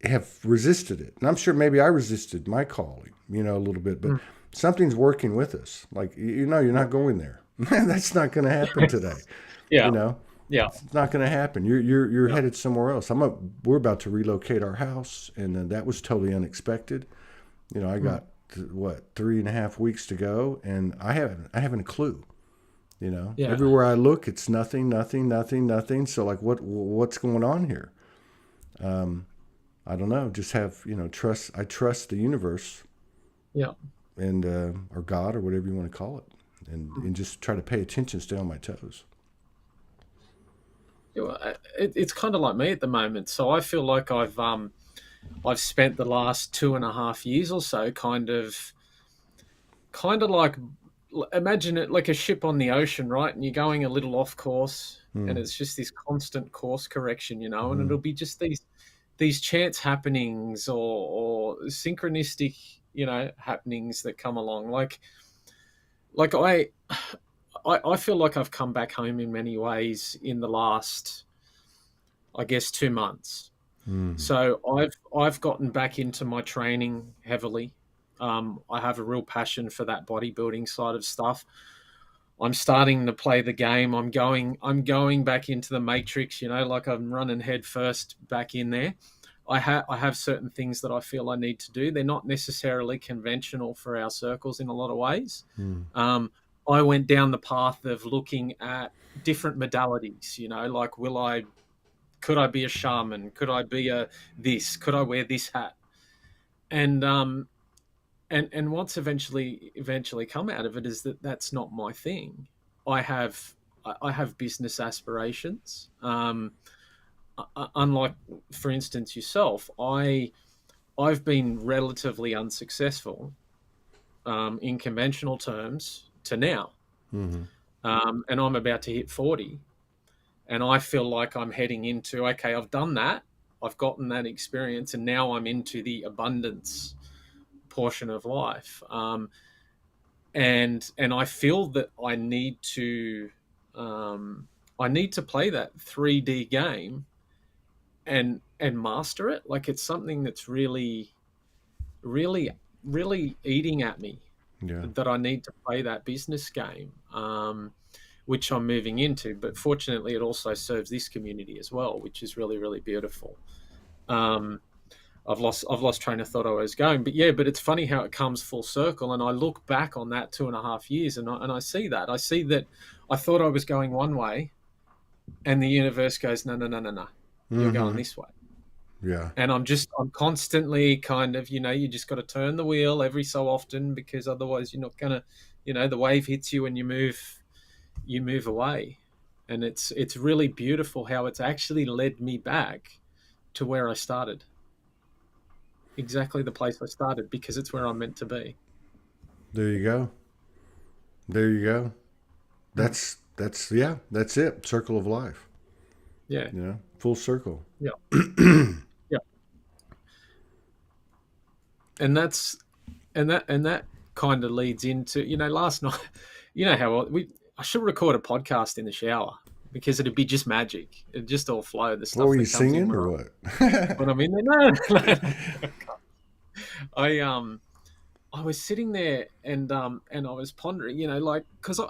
have resisted it, and I'm sure maybe I resisted my calling, a little bit, but mm. something's working with us. Like you're Yeah. not going there. That's not going to happen today. Yeah. You know, Yeah. it's not going to happen. You're Yeah. headed somewhere else. We're about to relocate our house, and that was totally unexpected. I Mm, got what 3.5 weeks to go, and I haven't a clue. yeah. Everywhere I look, it's nothing, nothing, nothing, nothing. So like, what's going on here? I don't know. Just have trust. I trust the universe Yeah. and or God or whatever you want to call it, and Mm. and just try to pay attention, stay on my toes. Yeah, well, it's kind of like me at the moment. So I feel like I've spent the last 2.5 years or so kind of like, imagine it like a ship on the ocean, right? And you're going a little off course, and Mm, it's just this constant course correction, and mm, it'll be just these chance happenings or synchronistic, happenings that come along. Like I feel like I've come back home in many ways in the last, I guess, 2 months. mm, So I've gotten back into my training heavily. I have a real passion for that bodybuilding side of stuff. I'm starting to play the game. I'm going back into the matrix. Like I'm running head first back in there. I have certain things that I feel I need to do. They're not necessarily conventional for our circles in a lot of ways. mm, Um, I went down the path of looking at different modalities. Like could I be a shaman? Could I be a this? Could I wear this hat? And what's eventually come out of it is that that's not my thing. I have I have business aspirations. Unlike, for instance, yourself, I've been relatively unsuccessful in conventional terms to now, mm, and I'm about to hit 40, and I feel like I'm heading into, okay, I've done that, I've gotten that experience, and now I'm into the abundance portion of life. And I feel that I need to play that 3D game and master it. Like it's something that's really, really, really eating at me, yeah. that I need to play that business game, which I'm moving into. But fortunately, it also serves this community as well, which is really, really beautiful. Um, I've lost train of thought I was going, but yeah, but it's funny how it comes full circle. And I look back on that 2.5 years, and I see that I thought I was going one way, and the universe goes, no, no, no, no, no, you're going Mm-hmm. this way. Yeah. And I'm constantly kind of, you just got to turn the wheel every so often, because otherwise you're not gonna, the wave hits you and you move away. And it's really beautiful how it's actually led me back to where I started, exactly the place I started, because it's where I'm meant to be. There you go. There you go. Mm. That's yeah. That's it. Circle of life. Yeah, You know, full circle. yeah, yeah. And that kind of leads into, last night. How I should record a podcast in the shower, because it'd be just magic. It'd just all flow. The What stuff were you that comes in singing when or I what? when I'm in there. No, no, no. I was sitting there, and I was pondering, like, because I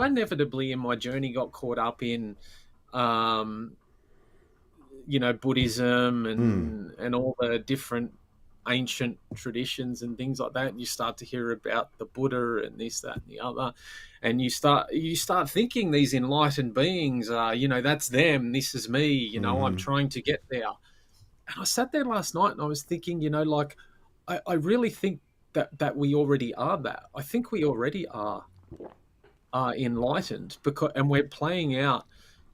inevitably in my journey got caught up in um Buddhism Mm, and all the different ancient traditions and things like that. And you start to hear about the Buddha and this, that, and the other, and you start thinking these enlightened beings are, that's them, this is me. I'm mm-hmm. trying to get there. And I sat there last night and I was thinking, like, I really think that we already are that. I think we already are enlightened, and we're playing out.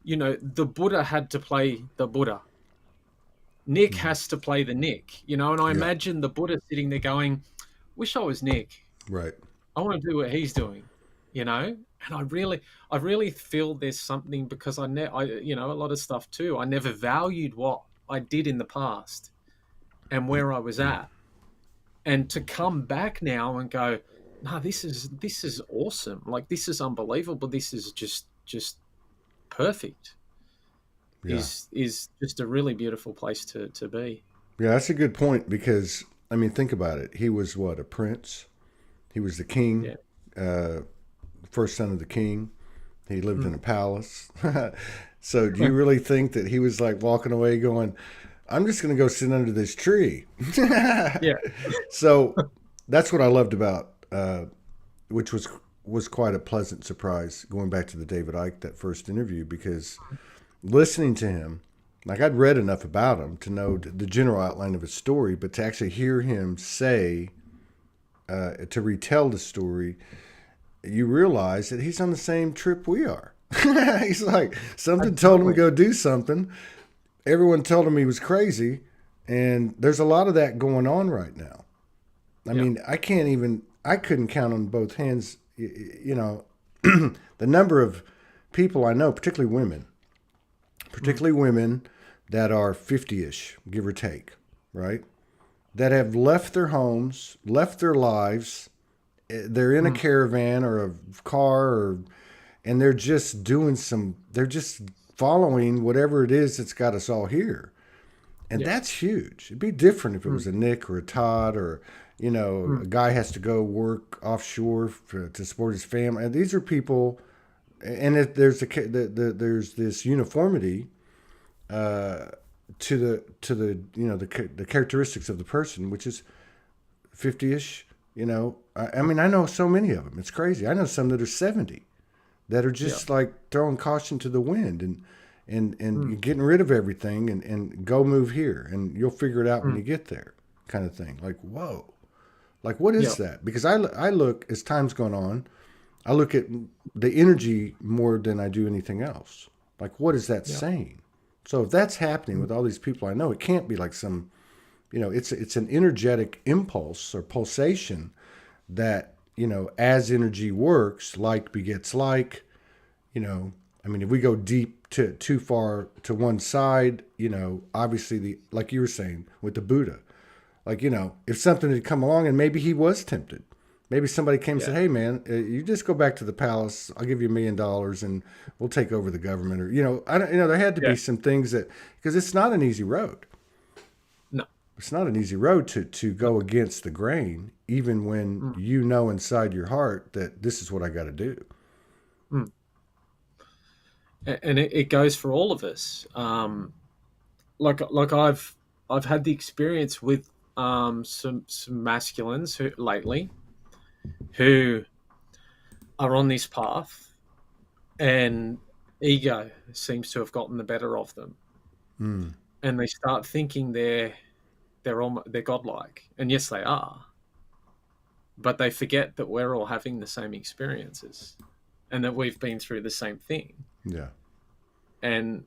The Buddha had to play the Buddha. Nick Mm-hmm. has to play the Nick, and I Yeah. imagine the Buddha sitting there going, "Wish I was Nick. Right. I want to do what he's doing," And I really feel there's something, because a lot of stuff too. I never valued what I did in the past and where I was at, and to come back now and go, "No, this is awesome. Like, this is unbelievable. This is just perfect." Yeah. Is just a really beautiful place to be. Yeah. That's a good point because I mean, think about it. He was what, a prince. He was the king, Yeah. uh, first son of the king. He lived in Mm. a palace. So do you really think that he was like walking away going, I'm just going to go sit under this tree? Yeah. So that's what I loved about, which was quite a pleasant surprise going back to the David Icke, that first interview, because listening to him, like I'd read enough about him to know the general outline of his story, but to actually hear him say, to retell the story, you realize that he's on the same trip we are. He's like, something told him to Absolutely. go do something. Everyone told him he was crazy. And there's a lot of that going on right now. I Yeah. mean, I couldn't count on both hands, the number of people I know, Mm. particularly women that are 50 ish, give or take, right? That have left their homes, left their lives. They're in a Mm. caravan or a car, and they're just following whatever it is that's got us all here. And Yeah. that's huge. It'd be different if it Mm. was a Nick or a Todd, or, Mm. a guy has to go work offshore to support his family. And these are people, and there's this uniformity, to the the characteristics of the person, which is 50ish. I mean, I know so many of them. It's crazy. I know some that are 70 that are Yeah. just like throwing caution to the wind, and Mm. you're getting rid of everything, and go move here and you'll figure it out when Mm. you get there, kind of thing. Like, whoa, like what Yeah. is that? Because I look, as time's gone on, I look at the energy more than I do anything else. Like, what is that Yeah. saying? So if that's happening Mm. with all these people I know, it can't be like some, it's an energetic impulse or pulsation that, as energy works, like begets like. I mean, if we go deep to too far to one side, obviously, the like you were saying with the Buddha, like, if something had come along and maybe he was tempted, maybe somebody came and Yeah. said, hey man, you just go back to the palace, I'll give you $1 million and we'll take over the government, or, I don't, there had to Yeah. be some things that, because it's not an easy road. No. It's not an easy road to No. go against the grain, even when Mm. you know inside your heart that this is what I got to do. Mm. And it goes for all of us. Like I've had the experience with some masculines who lately, who are on this path, and ego seems to have gotten the better of them, Mm. and they start thinking they're godlike, and yes, they are, but they forget that we're all having the same experiences, and that we've been through the same thing, Yeah. and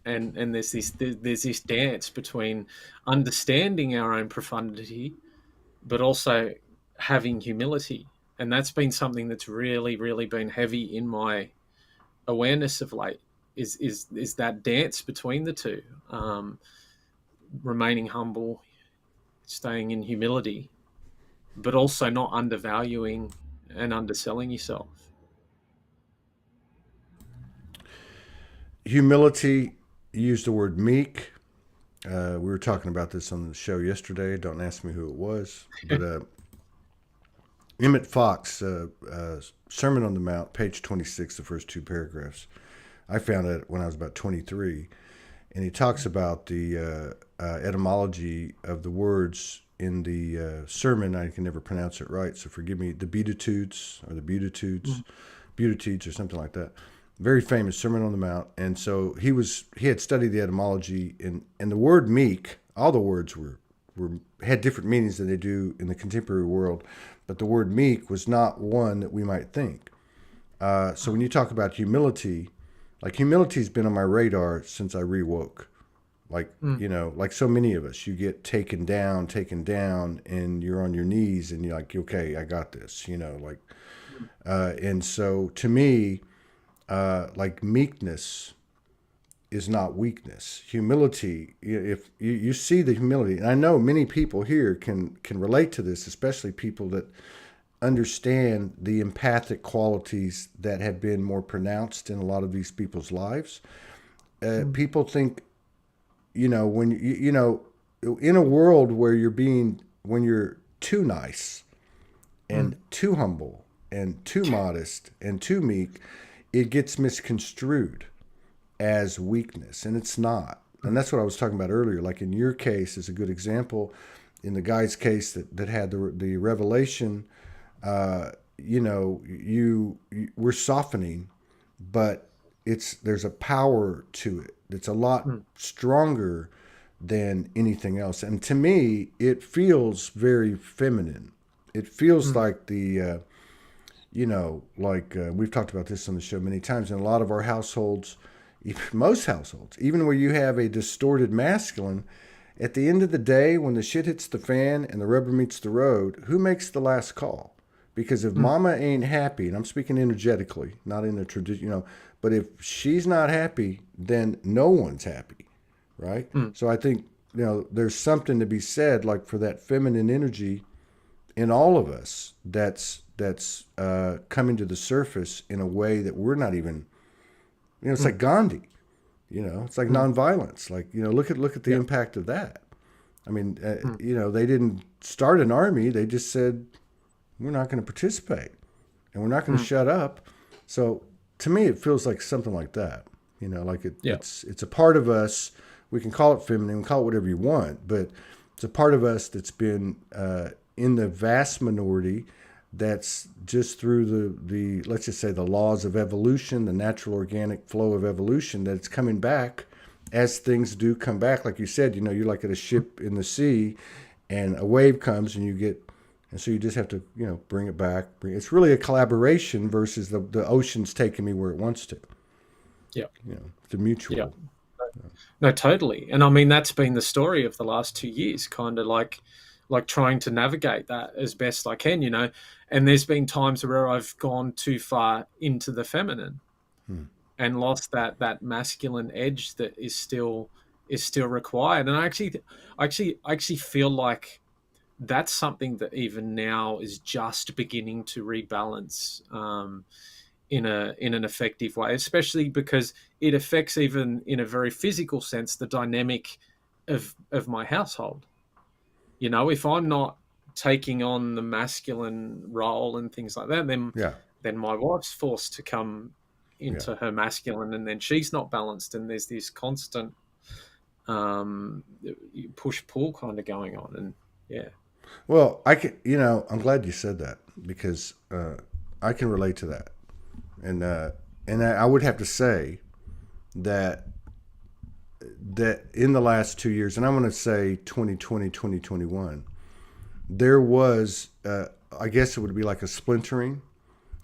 and there's this dance between understanding our own profundity, but also having humility, and that's been something that's really been heavy in my awareness of late. Is that dance between the two, um, remaining humble, staying in humility, but also not undervaluing and underselling yourself. Humility. You used the word meek. We were talking about this on the show yesterday. Don't ask me who it was, but Emmett Fox, Sermon on the Mount, page 26, the first two paragraphs. I found it when I was about 23, and he talks about the etymology of the words in the sermon. I can never pronounce it right, so forgive me. The Beatitudes or the Beatitudes, Beatitudes or something like that. Very famous Sermon on the Mount, and so he had studied the etymology, and the word meek. All the words were had different meanings than they do in the contemporary world, but the word meek was not one that we might think. So when you talk about humility, like humility's been on my radar since I rewoke. Like, Mm, like so many of us, you get taken down, and you're on your knees, and you're like, okay, I got this, like, and so to me, like meekness is not weakness. Humility, if you see the humility, and I know many people here can relate to this, especially people that understand the empathic qualities that have been more pronounced in a lot of these people's lives. mm, People think, when in a world where when you're too nice mm, and too humble and too modest and too meek, it gets misconstrued as weakness, and it's not. And that's what I was talking about earlier. Like in your case is a good example. In the guy's case that had the revelation, you we're softening, but there's a power to it. It's a lot mm, stronger than anything else. And to me, it feels very feminine. It feels mm, like we've talked about this on the show many times. In a lot of our households, most households, even where you have a distorted masculine, at the end of the day, when the shit hits the fan and the rubber meets the road, who makes the last call? Because if mm, mama ain't happy, and I'm speaking energetically, not in a tradition, but if she's not happy, then no one's happy, right? mm, So I think, there's something to be said, like for that feminine energy in all of us that's coming to the surface in a way that we're not even, it's mm, like Gandhi, it's like mm. nonviolence. Like, look at the Yeah. impact of that. I mean, Mm, they didn't start an army. They just said, we're not going to participate and we're not going to mm. shut up. So to me, it feels like something like that. Like Yeah. it's a part of us. We can call it feminine, we can call it whatever you want, but it's a part of us that's been in the vast minority. That's just through the let's just say the laws of evolution, the natural organic flow of evolution, that it's coming back as things do come back. Like you said, you're like at a ship in the sea, and a wave comes, and and so you just have to, bring it back. It's really a collaboration versus the ocean's taking me where it wants to. Yeah. The Yeah. mutual. No, totally. And I mean, that's been the story of the last 2 years, kind of like trying to navigate that as best I can. And there's been times where I've gone too far into the feminine Hmm. and lost that masculine edge that is still required. And I actually feel like that's something that even now is just beginning to rebalance, in an effective way, especially because it affects, even in a very physical sense, the dynamic of my household. If I'm not taking on the masculine role and things like that, then Yeah. then my wife's forced to come Yeah. into her masculine, and then she's not balanced, and there's this constant, um, push pull kind of going on, and yeah. Well, I can, I'm glad you said that because I can relate to that. And I would have to say, that in the last 2 years, and I'm going to say 2020, 2021, there was, I guess it would be like a splintering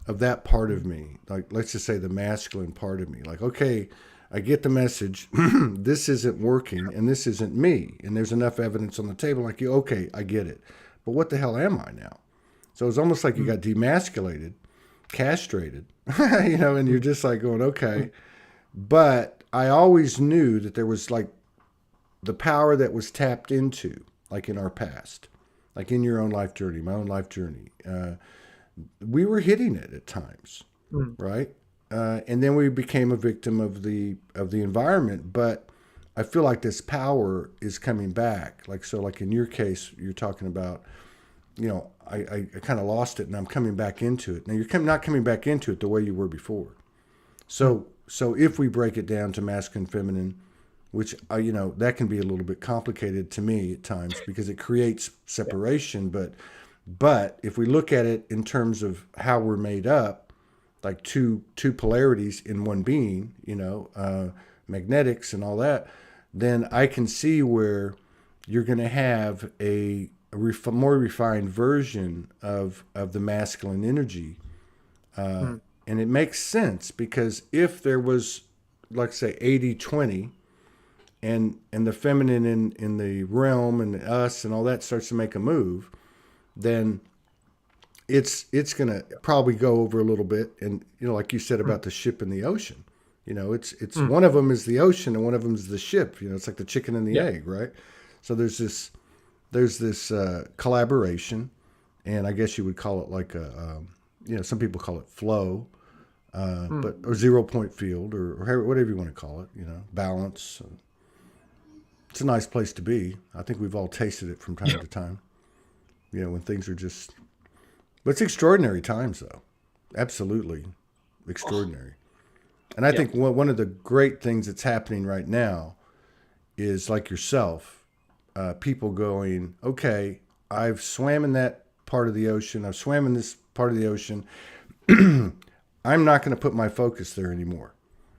of that part of me. Like, let's just say the masculine part of me. Like, okay, I get the message. This isn't working, and this isn't me. And there's enough evidence on the table. Like, okay, I get it. But what the hell am I now? So it's almost like you got demasculated, castrated, and you're just like going, okay. But I always knew that there was like the power that was tapped into, like in our past, like in your own life journey, my own life journey. We were hitting it at times, right? And then we became a victim of the environment. But I feel like this power is coming back. Like, so like in your case, you're talking about, I kind of lost it and I'm coming back into it. Now you're not coming back into it the way you were before. So if we break it down to masculine, feminine, which that can be a little bit complicated to me at times because it creates separation. But if we look at it in terms of how we're made up, like two polarities in one being, magnetics and all that, then I can see where you're going to have a more refined version of the masculine energy. And it makes sense because if there was, like say, 80-20, and the feminine in the realm and us and all that starts to make a move, then it's going to probably go over a little bit. And, like you said about the ship in the ocean, it's one of them is the ocean and one of them is the ship. It's like the chicken and the egg, right? So there's this collaboration, and I guess you would call it like some people call it flow, or 0 point field or whatever you want to call it, balance. It's a nice place to be. I think we've all tasted it from time to time, when things are just, but it's extraordinary times though. Absolutely extraordinary. And I think one of the great things that's happening right now is like yourself, people going, okay, I've swam in that part of the ocean. I've swam in this part of the ocean. I'm not going to put my focus there anymore.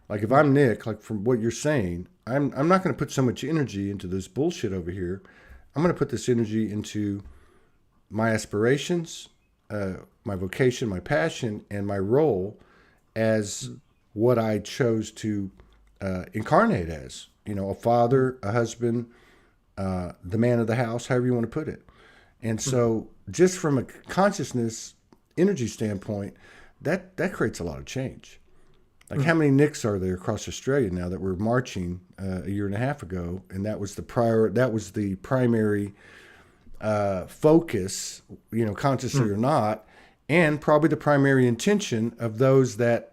Like if I'm Nick, like from what you're saying, I'm not going to put so much energy into this bullshit over here. I'm going to put this energy into my aspirations, my vocation, my passion, and my role as what I chose to incarnate as. A father, a husband, the man of the house, however you want to put it. And so just from a consciousness energy standpoint, that creates a lot of change. Like how many Nicks are there across Australia now that were marching a year and a half ago, and that was the primary focus, consciously or not, and probably the primary intention of those that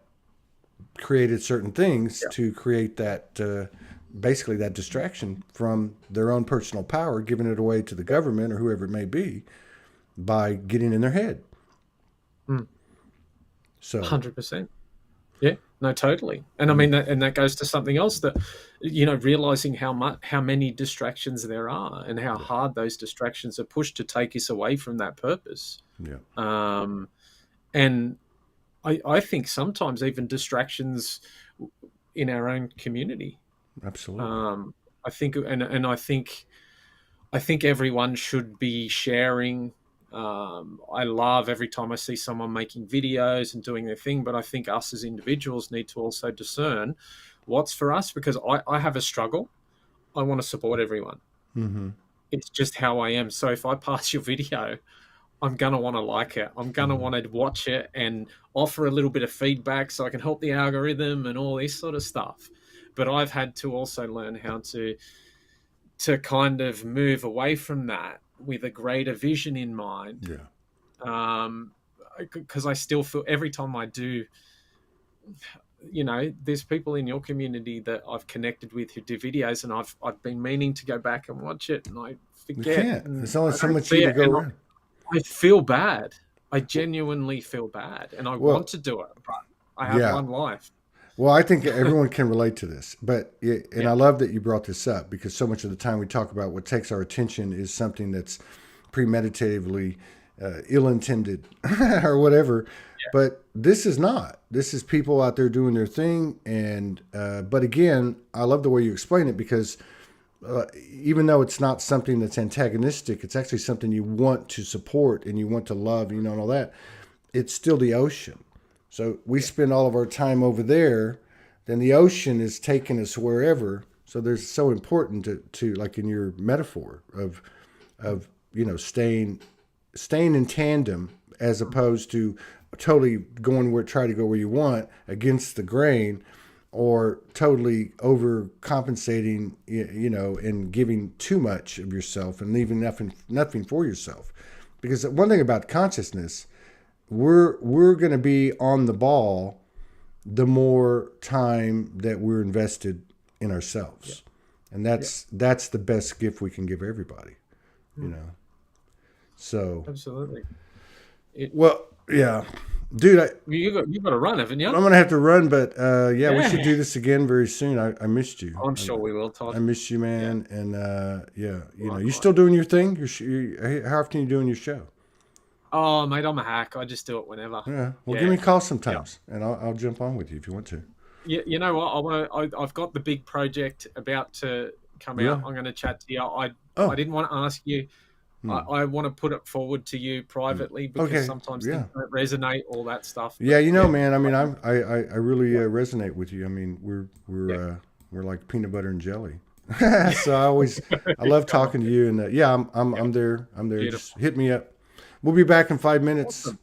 created certain things to create that basically that distraction from their own personal power, giving it away to the government or whoever it may be by getting in their head. So 100%. Yeah, no, totally. And I mean, that goes to something else that, realizing how many distractions there are and how hard those distractions are pushed to take us away from that purpose. Yeah. And I think sometimes even distractions in our own community. Absolutely. I think, and I think everyone should be sharing. I love every time I see someone making videos and doing their thing, but I think us as individuals need to also discern what's for us, because I have a struggle. I want to support everyone. It's just how I am. So if I pass your video, I'm going to want to like it. I'm going to want to watch it and offer a little bit of feedback so I can help the algorithm and all this sort of stuff. But I've had to also learn how to kind of move away from that with a greater vision in mind. Because I still feel every time I do, there's people in your community that I've connected with who do videos, and I've been meaning to go back and watch it, and I forget. You can't. There's only so much you to go around. I feel bad. I genuinely feel bad, and I want to do it, but I have one life. Well, I think everyone can relate to this, I love that you brought this up, because so much of the time we talk about what takes our attention is something that's premeditatively ill-intended or whatever. But this is not. This is people out there doing their thing. And but again, I love the way you explain it because even though it's not something that's antagonistic, it's actually something you want to support and you want to love, you know, and all that. It's still the ocean. So we spend all of our time over there, then the ocean is taking us wherever. So there's so important to like in your metaphor of you know staying in tandem as opposed to totally going where try to go where you want against the grain or totally overcompensating, you know, and giving too much of yourself and leaving nothing for yourself. Because one thing about consciousness, we're going to be on the ball the more time that we're invested in ourselves, and that's the best gift we can give everybody, you know. So Absolutely. well, yeah, dude, You got to run, haven't you? I'm gonna have to run, but yeah, we should Yeah. do this again very soon. I missed you. I'm sure we will, I Todd. miss you, Yeah. man. And yeah, you know, you Likewise. still doing your thing? How often are you doing your show? Oh, mate, I'm a hack. I just do it whenever. Yeah. Well, give Yeah. me a call Yeah. sometimes, and I'll jump on with you if you want to. You know what? I've got the big project about to come out. Really? I'm going to chat to you. I Oh. didn't want to ask you. Hmm. I want to put it forward to you Hmm. privately because Okay. sometimes things Yeah. don't resonate, all that stuff. Yeah. But You know, yeah, man. I mean, I really resonate with you. I mean, yeah, we're like peanut butter and jelly. So I love come on, talking to you. And yeah, yeah, I'm there. I'm there. Just beautiful, hit me up. We'll be back in 5 minutes. awesome.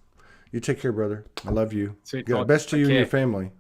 You take care, brother. I love you. See you, Yeah. Todd. Best to Take you and your care. family.